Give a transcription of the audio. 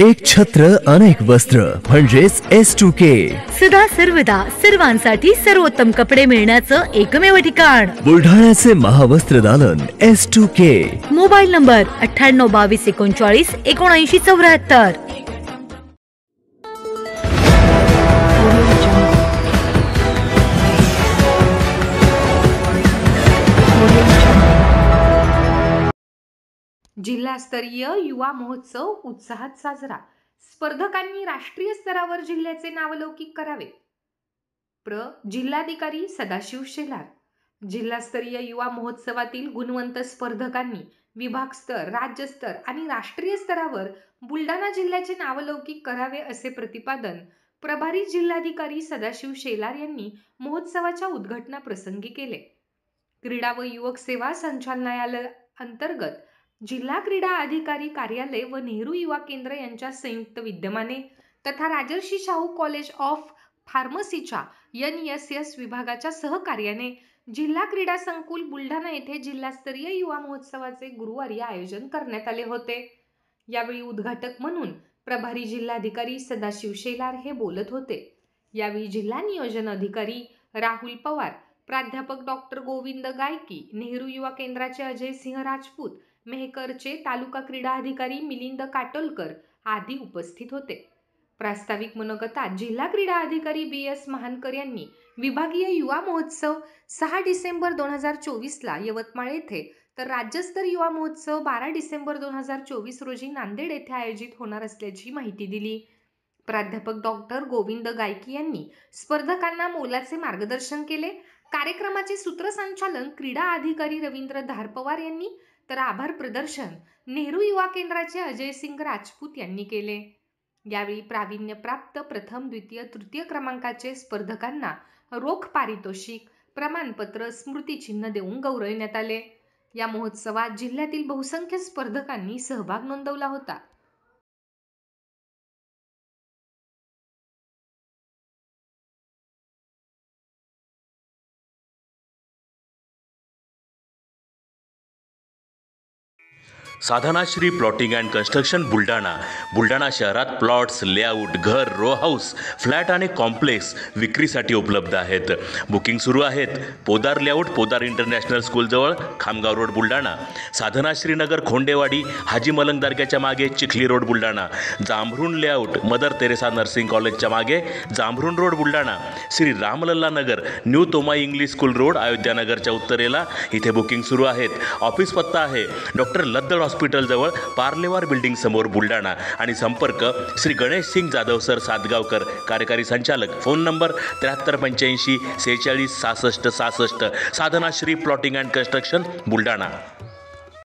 एक छत्र अनेक वस्त्र म्हणजेच S2K। सदा सर्वदा सर्वांसाठी सर्वोत्तम कपडे मिळण्याचं एकमेव ठिकाण बुलढाण्याचे महावस्त्र दालन S2K। Mobile number 9822397974। जिल्हास्तरीय युवा महोत्सव उत्साहात साजरा। स्पर्धकांनी राष्ट्रीय स्तरावर जिल्ह्याचे नावलौकिक करावे। जिल्हाधिकारी सदाशिव शेलार। जिल्हास्तरीय युवा महोत्सवातील गुणवंत स्पर्धकांनी विभागस्तर, राज्यस्तर आणि राष्ट्रीय स्तरावर बुलढाणा जिल्ह्याचे नावलौकिक करावे असे प्रतिपादन प्रभारी जिल्हाधिकारी सदाशिव शेलार यांनी महोत्सवाच्या उद्घाटना प्रसंगी केले। क्रीडा व युवक सेवा संचालनालय अंतर्गत जिल्हा क्रीडा अधिकारी कार्यालय व नेहरू युवा केंद्र यांच्या संयुक्त विद्यमाने तथा राजर्षी शाहू कॉलेज ऑफ फार्मसीच्या NSS विभागाच्या सहकार्याने जिल्हा क्रीडा संकुल बुलढाणा येथे जिल्हास्तरीय युवा महोत्सवाचे गुरुवारी आयोजन करण्यात आले होते। यावेळी उद्घाटक म्हणून प्रभारी जिल्हाधिकारी सदाशिव शेलार हे बोलत होते। यावेळी जिल्हा नियोजन अधिकारी राहुल पवार, प्राध्यापक डॉक्टर गोविंद गायकी, नेहरू युवा केंद्राचे अजय सिंह राजपूत, मेहकरचे तालुका क्रीडा अधिकारी मिलिंद काटोलकर आदी उपस्थित होते। प्रास्ताविक मनोगतात जिल्हा क्रीडा अधिकारी BS महानकर यांनी विभागीय युवा महोत्सव 6 डिसेंबर 2024 ला यवतमाळ येथे तर राज्यस्तर युवा महोत्सव 12 डिसेंबर 2024 रोजी नांदेड येथे आयोजित होणार असल्याची माहिती दिली। प्राध्यापक डॉक्टर गोविंद गायकी यांनी स्पर्धकांना मोलाचे मार्गदर्शन केले। कार्यक्रमाचे सूत्रसंचालन क्रीडा अधिकारी रवींद्र धारपवार यांनी तर आभार प्रदर्शन नेहरू युवा केंद्राचे अजय सिंग राजपूत यांनी केले। यावेळी प्रावीण्यप्राप्त प्रथम, द्वितीय, तृतीय क्रमांकाचे स्पर्धकांना रोख पारितोषिक, प्रमाणपत्र, स्मृतिचिन्ह देऊन गौरविण्यात आले। या महोत्सवात जिल्ह्यातील बहुसंख्य स्पर्धकांनी सहभाग नोंदवला होता। Sadhanashri plotting and construction Buldhana शहरात प्लॉट्स, लेआउट, घर, रो हाऊस, फ्लॅट आणि कॉम्प्लेक्स विक्रीसाठी उपलब्ध आहेत। बुकिंग सुरू आहेत। पोदार लेआउट, पोदार इंटरनॅशनल स्कूलजवळ, खामगाव रोड, बुलढाणा। साधनाश्री नगर, खोंडेवाडी, हाजी मलंग दर्ग्याच्या मागे, Chikhli road, Buldhana. Jambhrun layout, mother Teresa nursing कॉलेजच्या मागे, Jambhrun road, Buldhana. Shri Ramlalla Nagar, new Tomai English school road, Ayodhya नगरच्या उत्तरेला, इथे बुकिंग सुरू आहेत। ऑफिस पत्ता आहे डॉक्टर लद्दड हॉस्पिटल जवळ, पार्लेवार बिल्डिंग समोर, बुलढाणा। आणि संपर्क श्री गणेश सिंग जाधव सर सातगावकर, कार्यकारी संचालक। Phone number 7385 46 66 66। Sadhanashri plotting and construction Buldhana.